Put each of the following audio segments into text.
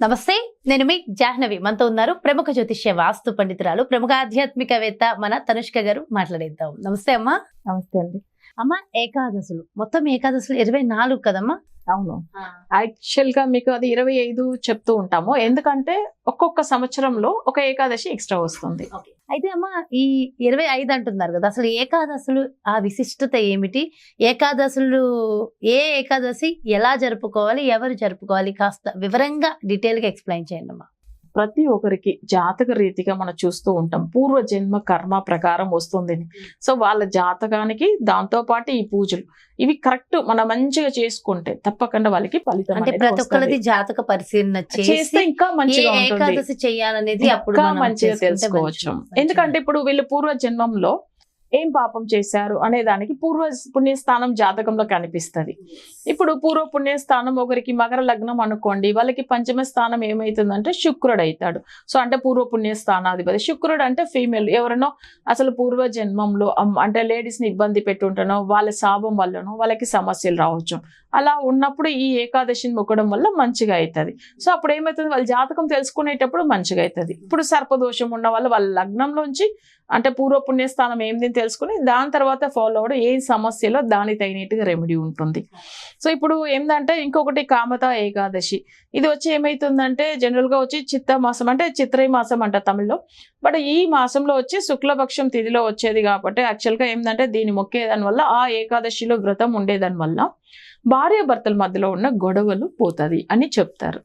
నమస్తే, నేను మీ జాహ్నవి. మనతో ఉన్నారు ప్రముఖ జ్యోతిష్య వాస్తు పండితురాలు, ప్రముఖ ఆధ్యాత్మికవేత్త మన తనుష్క గారు. మాట్లాడేద్దాం. నమస్తే అమ్మా. నమస్తే అండి. అమ్మ, ఏకాదశులు మొత్తం ఏకాదశులు 24 కదమ్మా? అవును, యాక్చువల్ గా మీకు అది 25 చెప్తూ ఉంటాము, ఎందుకంటే ఒక్కొక్క సంవత్సరంలో ఒక ఏకాదశి ఎక్స్ట్రా వస్తుంది. అయితే అమ్మ, ఈ 25 అంటున్నారు కదా, అసలు ఏకాదశులు ఆ విశిష్టత ఏమిటి? ఏకాదశులు ఏ ఏకాదశి ఎలా జరుపుకోవాలి, ఎవరు జరుపుకోవాలి, కాస్త వివరంగా డీటెయిల్ గా ఎక్స్ప్లెయిన్ చేయండి అమ్మా. ప్రతి ఒక్కరికి జాతక రీతిగా మనం చూస్తూ ఉంటాం, పూర్వ జన్మ కర్మ ప్రకారం వస్తుంది. సో వాళ్ళ జాతకానికి దాంతో పాటు ఈ పూజలు ఇవి కరెక్ట్ మనం మంచిగా చేసుకుంటే తప్పకుండా వాళ్ళకి ఫలితం అంటే ప్రతి ఒక్కరిది జాతక పరిశీలన చేస్తే ఇంకా మంచిగా ఏకాదశి చేయాలనేది అప్పుడు మంచిగా తెలుసుకోవచ్చు. ఎందుకంటే ఇప్పుడు వీళ్ళు పూర్వ జన్మంలో ఏం పాపం చేశారు అనే దానికి పూర్వ పుణ్యస్థానం జాతకంలో కనిపిస్తుంది. ఇప్పుడు పూర్వ పుణ్యస్థానం ఒకరికి మకర లగ్నం అనుకోండి, వాళ్ళకి పంచమ స్థానం ఏమైతుందంటే శుక్రుడు అవుతాడు. సో అంటే పూర్వ పుణ్యస్థానాధిపతి శుక్రుడు అంటే ఫీమేల్ ఎవరినో అసలు పూర్వ జన్మంలో అంటే లేడీస్ ని ఇబ్బంది పెట్టుంటానో వాళ్ళ శాపం వల్లనో వాళ్ళకి సమస్యలు రావచ్చు. అలా ఉన్నప్పుడు ఈ ఏకాదశిని మొక్కడం వల్ల మంచిగా అవుతుంది. సో అప్పుడు ఏమవుతుంది, వాళ్ళ జాతకం తెలుసుకునేటప్పుడు మంచిగా అవుతుంది. ఇప్పుడు సర్పదోషం ఉన్న వాళ్ళ లగ్నంలోంచి అంటే పూర్వ పుణ్యస్థానం ఏంది తెలుసుకుని దాని తర్వాత ఫాలో అవడం ఏ సమస్యలో దాని తగినట్టుగా రెమెడీ ఉంటుంది. సో ఇప్పుడు ఏంటంటే ఇంకొకటి కామత ఏకాదశి, ఇది వచ్చి ఏమైతుందంటే జనరల్ గా వచ్చి చిత్త మాసం అంటే చిత్రై మాసం అంట తమిళ్లో. బట్ ఈ మాసంలో వచ్చి శుక్లపక్షం తిథిలో వచ్చేది కాబట్టి యాక్చువల్ గా ఏంటంటే దీన్ని మొక్కేదాని వల్ల ఆ ఏకాదశిలో వ్రతం ఉండేదాని వల్ల భార్యాభర్తల మధ్యలో ఉన్న గొడవలు పోతుంది అని చెప్తారు.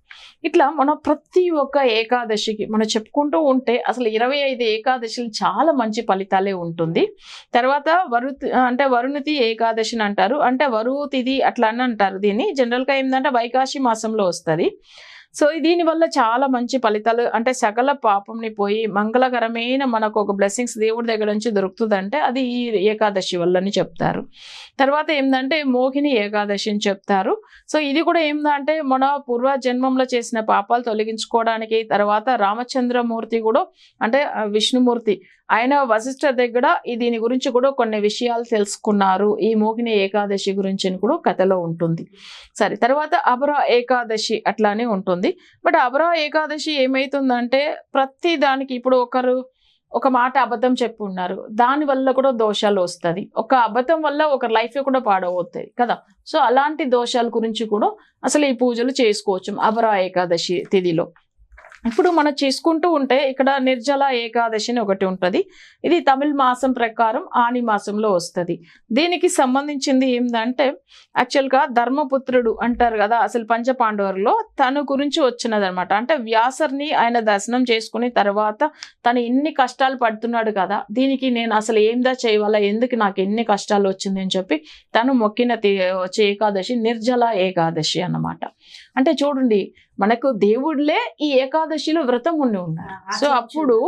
ఇట్లా మనం ప్రతి ఒక్క ఏకాదశికి మనం చెప్పుకుంటూ ఉంటే అసలు 25 ఏకాదశిలు చాలా మంచి ఫలితాలే ఉంటుంది. తర్వాత వరుణతి ఏకాదశిని అంటారు, అంటే వరువు తిథి అట్లా అని అంటారు. దీన్ని జనరల్ గా ఏంటంటే వైకాశి మాసంలో వస్తుంది. సో దీనివల్ల చాలా మంచి ఫలితాలు అంటే సకల పాపంని పోయి మంగళకరమైన మనకు ఒక బ్లెస్సింగ్స్ దేవుడి దగ్గర నుంచి దొరుకుతుందంటే అది ఈ ఏకాదశి వల్లని చెప్తారు. తర్వాత ఏంటంటే మోహిని ఏకాదశి అని చెప్తారు. సో ఇది కూడా ఏంటంటే మన పూర్వ జన్మంలో చేసిన పాపాలు తొలగించుకోవడానికి, తర్వాత రామచంద్రమూర్తి కూడా అంటే విష్ణుమూర్తి ఆయన వశిష్ఠ దగ్గర దీని గురించి కూడా కొన్ని విషయాలు తెలుసుకున్నారు. ఈ మోహిని ఏకాదశి గురించి కూడా కథలో ఉంటుంది. సరే, తర్వాత అపరా ఏకాదశి అట్లానే ఉంటుంది. బట్ అపరా ఏకాదశి ఏమైతుందంటే ప్రతి దానికి ఇప్పుడు ఒక మాట అబద్ధం చెప్పి ఉన్నారు, దాని వల్ల కూడా దోషాలు వస్తుంది. ఒక అబద్ధం వల్ల ఒక లైఫ్ కూడా పాడవుతాయి కదా. సో అలాంటి దోషాల గురించి కూడా అసలు ఈ పూజలు చేసుకోవచ్చు అపరా ఏకాదశి తిథిలో. ఇప్పుడు మనం చేసుకుంటూ ఉంటే ఇక్కడ నిర్జల ఏకాదశి అని ఒకటి ఉంటుంది. ఇది తమిళ మాసం ప్రకారం ఆని మాసంలో వస్తుంది. దీనికి సంబంధించింది ఏంటంటే యాక్చువల్గా ధర్మపుత్రుడు అంటారు కదా, అసలు పంచపాండవులలో తన గురించి వచ్చినది అనమాట. అంటే వ్యాసర్ని ఆయన దర్శనం చేసుకుని తర్వాత తను ఎన్ని కష్టాలు పడుతున్నాడు కదా, దీనికి నేను అసలు ఏందా చేయవాలా, ఎందుకు నాకు ఎన్ని కష్టాలు వచ్చింది అని చెప్పి తను మొక్కిన వచ్చే ఏకాదశి నిర్జల ఏకాదశి అన్నమాట. అంటే చూడండి, మనకు దేవుళ్ళే ఈ ఏకాదశిలో వ్రతం ఉండి ఉన్నారు. సో అప్పుడు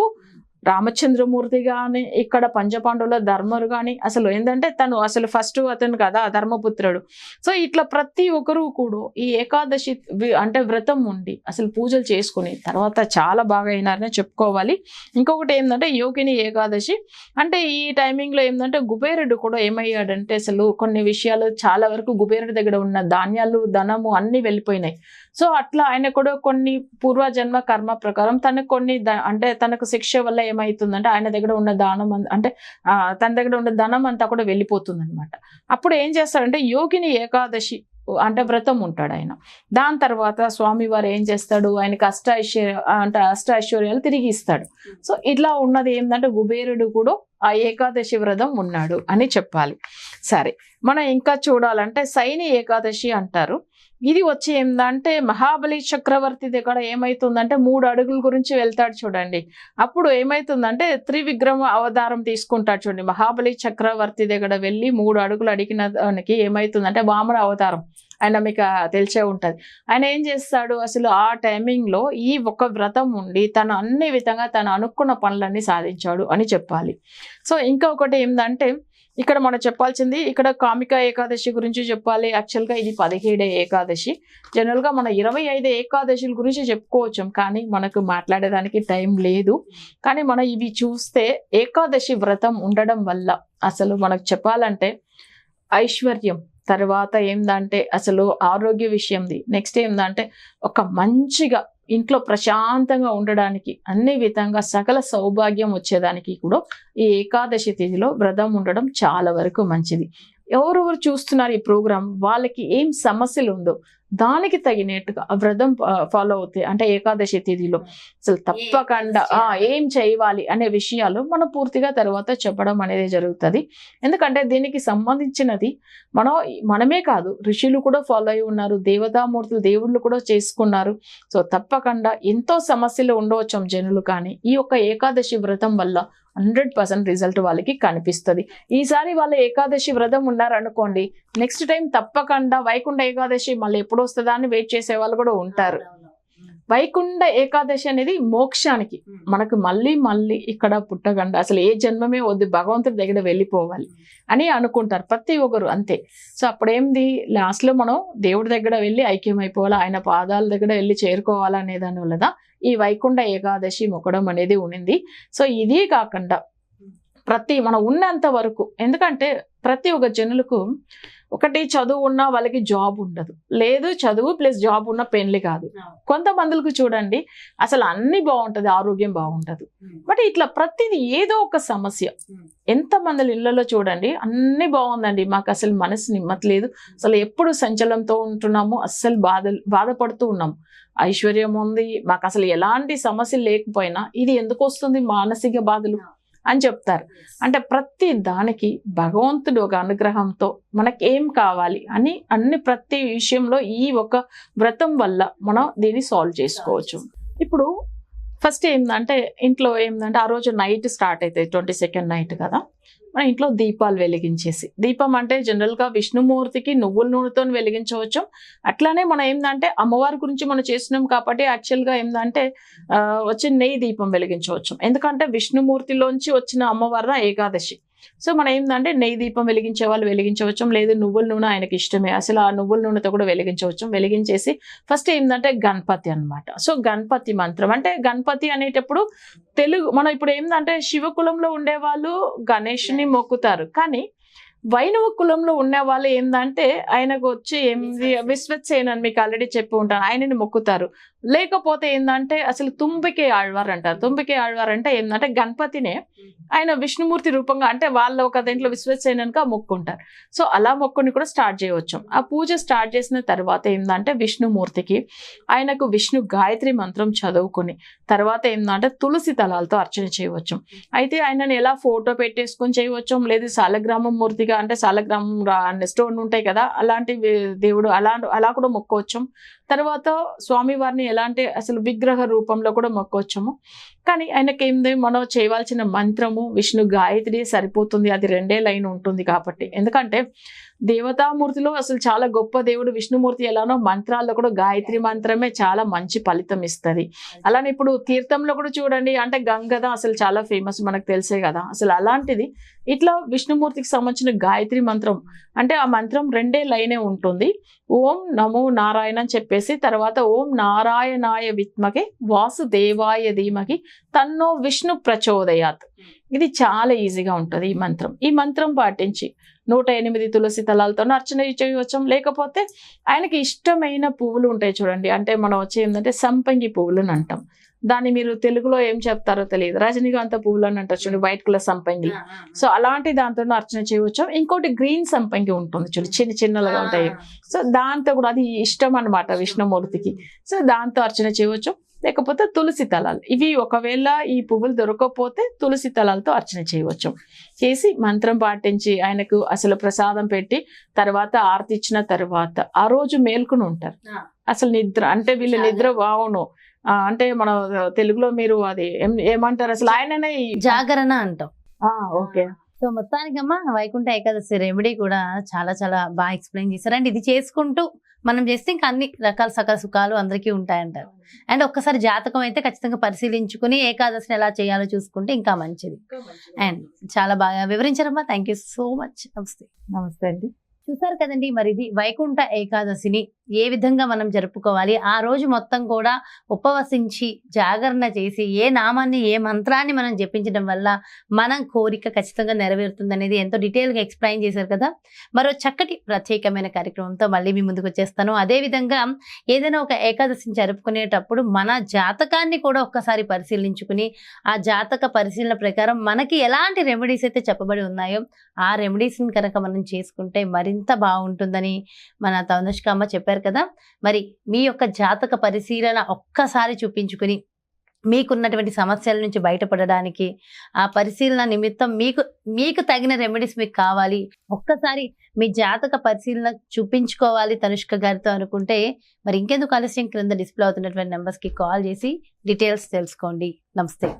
రామచంద్రమూర్తి గాని ఇక్కడ పంచపాండవుల ధర్మరు గాని అసలు ఏంటంటే తను అసలు ఫస్ట్ అతను కదా ధర్మపుత్రుడు. సో ఇట్లా ప్రతి ఒక్కరు కూడా ఈ ఏకాదశి అంటే వ్రతం ఉండి అసలు పూజలు చేసుకుని తర్వాత చాలా బాగా అయినారని చెప్పుకోవాలి. ఇంకొకటి ఏంటంటే యోగిని ఏకాదశి, అంటే ఈ టైమింగ్ లో ఏంటంటే కుబేరుడు కూడా ఏమయ్యాడంటే అసలు కొన్ని విషయాలు చాలా వరకు కుబేరుడి దగ్గర ఉన్న ధాన్యాలు ధనము అన్ని వెళ్ళిపోయినాయి. సో అట్లా ఆయన కూడా కొన్ని పూర్వజన్మ కర్మ ప్రకారం తనకు కొన్ని అంటే తనకు శిక్ష వల్ల ఏమైతుందంటే ఆయన దగ్గర ఉన్న దానం అంటే తన దగ్గర ఉన్న ధనం అంతా కూడా వెళ్ళిపోతుంది అనమాట. అప్పుడు ఏం చేస్తాడంటే యోగిని ఏకాదశి అంటే వ్రతం ఉంటాడు ఆయన. దాని తర్వాత స్వామివారు ఏం చేస్తాడు, ఆయనకి అష్ట ఐశ్వర్యాలు తిరిగి ఇస్తాడు. సో ఇట్లా ఉన్నది ఏంటంటే కుబేరుడు కూడా ఆ ఏకాదశి వ్రతం ఉన్నాడు అని చెప్పాలి. సరే, మనం ఇంకా చూడాలంటే శయని ఏకాదశి అంటారు. ఇది వచ్చి ఏంటంటే మహాబలి చక్రవర్తి దగ్గర ఏమైతుందంటే 3 అడుగుల గురించి వెళ్తాడు చూడండి. అప్పుడు ఏమైతుందంటే త్రివిక్రమ అవతారం తీసుకుంటాడు చూడండి. మహాబలి చక్రవర్తి దగ్గర వెళ్ళి 3 అడుగులు అడిగిన దానికి ఏమైతుందంటే వామన అవతారం, ఆయన మీకు తెలిసే ఉంటది. ఆయన ఏం చేస్తాడు, అసలు ఆ టైమింగ్ లో ఈ ఒక వ్రతం ఉండి తను అన్ని విధంగా తను అనుకున్న పనులన్నీ సాధించాడు అని చెప్పాలి. సో ఇంకొకటి ఏంటంటే ఇక్కడ మనం చెప్పాల్సింది ఇక్కడ కామిక ఏకాదశి గురించి చెప్పాలి. యాక్చువల్గా ఇది 17వ ఏకాదశి. జనరల్గా మన 25 ఏకాదశిల గురించి చెప్పుకోవచ్చు, కానీ మనకు మాట్లాడేదానికి టైం లేదు. కానీ మనం ఇవి చూస్తే ఏకాదశి వ్రతం ఉండడం వల్ల అసలు మనకు చెప్పాలంటే ఐశ్వర్యం, తర్వాత ఏందంటే అసలు ఆరోగ్య విషయంది, నెక్స్ట్ ఏందంటే ఒక మంచిగా ఇంట్లో ప్రశాంతంగా ఉండడానికి, అన్ని విధంగా సకల సౌభాగ్యం వచ్చేదానికి కూడా ఈ ఏకాదశి తిథిలో వ్రతం ఉండడం చాలా వరకు మంచిది. ఎవరెవరు చూస్తున్నారు ఈ ప్రోగ్రామ్, వాళ్ళకి ఏం సమస్యలు ఉందో దానికి తగినట్టుగా ఆ వ్రతం ఫాలో అవుతాయి. అంటే ఏకాదశి తిథిలో అసలు తప్పకుండా ఏం చేయాలి అనే విషయాలు మనం పూర్తిగా తర్వాత చెప్పడం అనేది జరుగుతుంది. ఎందుకంటే దీనికి సంబంధించినది మనమే కాదు, ఋషులు కూడా ఫాలో అయి ఉన్నారు, దేవతామూర్తులు దేవుళ్ళు కూడా చేసుకున్నారు. సో తప్పకుండా ఎంతో సమస్యలు ఉండవచ్చు జనులు, కానీ ఈ యొక్క ఏకాదశి వ్రతం వల్ల 100% రిజల్ట్ వాళ్ళకి కనిపిస్తుంది. ఈసారి వాళ్ళు ఏకాదశి వ్రతం ఉన్నారనుకోండి, నెక్స్ట్ టైం తప్పకుండా వైకుంఠ ఏకాదశి మళ్ళీ ఎప్పుడు వస్తుందా అని వెయిట్ చేసే వాళ్ళు కూడా ఉంటారు. వైకుంఠ ఏకాదశి అనేది మోక్షానికి, మనకు మళ్ళీ మళ్ళీ ఇక్కడ పుట్టకుండా అసలు ఏ జన్మమే వద్దు, భగవంతుడి దగ్గర వెళ్ళిపోవాలి అని అనుకుంటారు ప్రతి ఒక్కరు, అంతే. సో అప్పుడేంది, లాస్ట్లో మనం దేవుడి దగ్గర వెళ్ళి ఐక్యమైపోవాలి, ఆయన పాదాల దగ్గర వెళ్ళి చేరుకోవాలనే దాని వల్ల ఈ వైకుంఠ ఏకాదశి మొక్కడం అనేది ఉన్నింది. సో ఇదే కాకుండా మనం ఉన్నంత వరకు, ఎందుకంటే ప్రతి ఒక్క జనులకు ఒకటి చదువు ఉన్నా వాళ్ళకి జాబ్ ఉండదు, లేదు చదువు ప్లస్ జాబ్ ఉన్న పెళ్లి కాదు. కొంతమందికి చూడండి అసలు అన్ని బాగుంటది, ఆరోగ్యం బాగుంటది, బట్ ఇట్లా ప్రతిది ఏదో ఒక సమస్య. ఎంతమంది ఇళ్లలో చూడండి అన్ని బాగుందండి, మాకు అసలు మనసు నిమ్మట్లేదు, అసలు ఎప్పుడు సంచలనంతో ఉంటున్నాము, అస్సలు బాధపడుతూ ఉన్నాము, ఐశ్వర్యం ఉంది, మాకు అసలు ఎలాంటి సమస్యలు లేకపోయినా ఇది ఎందుకు వస్తుంది మానసిక బాధలు అని చెప్తారు. అంటే ప్రతి దానికి భగవంతుడు ఒక అనుగ్రహంతో మనకి ఏం కావాలి అని ప్రతి విషయంలో ఈ ఒక వ్రతం వల్ల మనం దీన్ని సాల్వ్ చేసుకోవచ్చు. ఇప్పుడు ఫస్ట్ ఏంటంటే ఇంట్లో ఏంటంటే ఆ రోజు నైట్ స్టార్ట్ అవుతుంది, 22nd నైట్ కదా, మన ఇంట్లో దీపాలు వెలిగించేసి, దీపం అంటే జనరల్గా విష్ణుమూర్తికి నువ్వుల నూనెతో వెలిగించవచ్చు. అట్లానే మనం ఏంటంటే అమ్మవారి గురించి మనం చేస్తున్నాం కాబట్టి యాక్చువల్గా ఏంటంటే వచ్చి నెయ్యి దీపం వెలిగించవచ్చు. ఎందుకంటే విష్ణుమూర్తిలోంచి వచ్చిన అమ్మవారి ఏకాదశి. సో మనం ఏంటంటే నెయ్యి దీపం వెలిగించే వాళ్ళు వెలిగించవచ్చు, లేదు నువ్వుల నూనె ఆయనకి ఇష్టమే, అసలు ఆ నువ్వుల నూనెతో కూడా వెలిగించవచ్చు. వెలిగించేసి ఫస్ట్ ఏంటంటే గణపతి అన్నమాట. సో గణపతి మంత్రం అంటే గణపతి అనేటప్పుడు మనం ఇప్పుడు ఏంటంటే శివకులంలో ఉండేవాళ్ళు గణేషుని మొక్కుతారు, కానీ వైణవ కులంలో ఉన్న వాళ్ళు ఏంటంటే ఆయనకు వచ్చి విశ్వసేన అని మీకు ఆల్రెడీ చెప్పి ఉంటాను, ఆయనని మొక్కుతారు. లేకపోతే ఏంటంటే అసలు తుంబికే ఆళ్వార్ అంటారు. తుంబికే ఆళ్వార్ అంటే ఏంటంటే గణపతినే ఆయన విష్ణుమూర్తి రూపంగా, అంటే వాళ్ళ ఒక దాంట్లో విశ్వసేనగా మొక్కుంటారు. సో అలా మొక్కుని కూడా స్టార్ట్ చేయవచ్చు. ఆ పూజ స్టార్ట్ చేసిన తర్వాత ఏంటంటే విష్ణుమూర్తికి ఆయనకు విష్ణు గాయత్రి మంత్రం చదువుకుని తర్వాత ఏంటంటే తులసి దళాలతో అర్చన చేయవచ్చు. అయితే ఆయనని ఎలా ఫోటో పెట్టేసుకొని చేయవచ్చు, లేదు సాలగ్రామం మూర్తిగా అంటే సాలగ్రామం స్టోన్ ఉంటాయి కదా, అలాంటి దేవుడు అలా కూడా మొక్కవచ్చు. తర్వాత స్వామివారిని ఎలాంటి అసలు విగ్రహ రూపంలో కూడా మొక్కవచ్చాము. కానీ ఆయనకి ఏంది, మనం చేయవలసిన మంత్రము విష్ణు గాయత్రి సరిపోతుంది, అది 2 లైన్ ఉంటుంది కాబట్టి. ఎందుకంటే దేవతామూర్తిలో అసలు చాలా గొప్ప దేవుడు విష్ణుమూర్తి ఎలానో మంత్రాల్లో కూడా గాయత్రి మంత్రమే చాలా మంచి ఫలితం ఇస్తుంది. అలానే ఇప్పుడు తీర్థంలో కూడా చూడండి, అంటే గంగద అసలు చాలా ఫేమస్, మనకు తెలిసే కదా. అసలు అలాంటిది ఇట్లా విష్ణుమూర్తికి సంబంధించిన గాయత్రి మంత్రం అంటే ఆ మంత్రం 2 లైనే ఉంటుంది. ఓం నమో నారాయణ అని చెప్పేసి తర్వాత ఓం నారాయణాయ విద్మకే వాసుదేవాయ ధీమహి తన్నో విష్ణు ప్రచోదయాత్. ఇది చాలా ఈజీగా ఉంటుంది ఈ మంత్రం. ఈ మంత్రం పాటించి 108 తులసి దళాలతో అర్చన చేయవచ్చు. లేకపోతే ఆయనకి ఇష్టమైన పువ్వులు ఉంటాయి చూడండి, అంటే మనం వచ్చి ఏంటంటే సంపంగి పువ్వులు అని అంటాం, దాన్ని మీరు తెలుగులో ఏం చెప్తారో తెలియదు, రజనీకాంత పువ్వులు అని అంటారు చూడండి, వైట్ కలర్ సంపంగి. సో అలాంటి దాంతో అర్చన చేయవచ్చు. ఇంకోటి గ్రీన్ సంపంగి ఉంటుంది చూడండి, చిన్నగా ఉంటాయి. సో దాంతో కూడా అది ఇష్టం అన్నమాట విష్ణుమూర్తికి. సో దాంతో అర్చన చేయవచ్చు. లేకపోతే తులసి దళాలు, ఇవి ఒకవేళ ఈ పువ్వులు దొరకకపోతే తులసి దళాలతో అర్చన చేయవచ్చు. చేసి మంత్రం పాటించి ఆయనకు అసలు ప్రసాదం పెట్టి తర్వాత ఆరతి ఇచ్చిన తర్వాత ఆ రోజు మేల్కొని ఉంటారు. అసలు నిద్ర అంటే వీళ్ళు నిద్ర బావును అంటే మన తెలుగులో మీరు అది ఏమంటారు అసలు, ఆయననే జాగరణ అంటాం. ఓకే. సో మొత్తానికమ్మా వైకుంఠ ఏకాదశి రెమెడీ కూడా చాలా చాలా బాగా ఎక్స్ప్లెయిన్ చేశారు. అండ్ ఇది చేసుకుంటూ మనం చేస్తే ఇంకా అన్ని రకాల సకల సుఖాలు అందరికీ ఉంటాయంటారు. అండ్ ఒక్కసారి జాతకం అయితే ఖచ్చితంగా పరిశీలించుకుని ఏకాదశిని ఎలా చేయాలో చూసుకుంటే ఇంకా మంచిది. అండ్ చాలా బాగా వివరించారమ్మా, థ్యాంక్ యూ సో మచ్. నమస్తే. నమస్తే అండి. చూసారు కదండి, మరి ఇది వైకుంఠ ఏకాదశిని ఏ విధంగా మనం జరుపుకోవాలి, ఆ రోజు మొత్తం కూడా ఉపవసించి జాగరణ చేసి ఏ నామాన్ని ఏ మంత్రాన్ని మనం జపించడం వల్ల మనం కోరిక ఖచ్చితంగా నెరవేరుతుంది అనేది ఎంతో డీటెయిల్గా ఎక్స్ప్లెయిన్ చేశారు కదా. మరో చక్కటి ప్రత్యేకమైన కార్యక్రమంతో మళ్ళీ మీ ముందుకు వచ్చేస్తాను. అదేవిధంగా ఏదైనా ఒక ఏకాదశిని జరుపుకునేటప్పుడు మన జాతకాన్ని కూడా ఒక్కసారి పరిశీలించుకుని ఆ జాతక పరిశీలన ప్రకారం మనకి ఎలాంటి రెమెడీస్ అయితే చెప్పబడి ఉన్నాయో ఆ రెమెడీస్ని కనుక మనం చేసుకుంటే మరింత బాగుంటుందని మన తనుష్కమ్మ చెప్పారు కదా. మరి మీ యొక్క జాతక పరిశీలన ఒక్కసారి చూపించుకుని మీకున్నటువంటి సమస్యల నుంచి బయటపడడానికి ఆ పరిశీలన నిమిత్తం మీకు తగిన రెమెడీస్ మీకు కావాలి, ఒక్కసారి మీ జాతక పరిశీలన చూపించుకోవాలి తనుష్క గారితో అనుకుంటే మరి ఇంకెందుకు ఆలస్యం, క్రింద డిస్ప్లే అవుతున్నటువంటి నెంబర్స్కి కాల్ చేసి డీటెయిల్స్ తెలుసుకోండి. నమస్తే.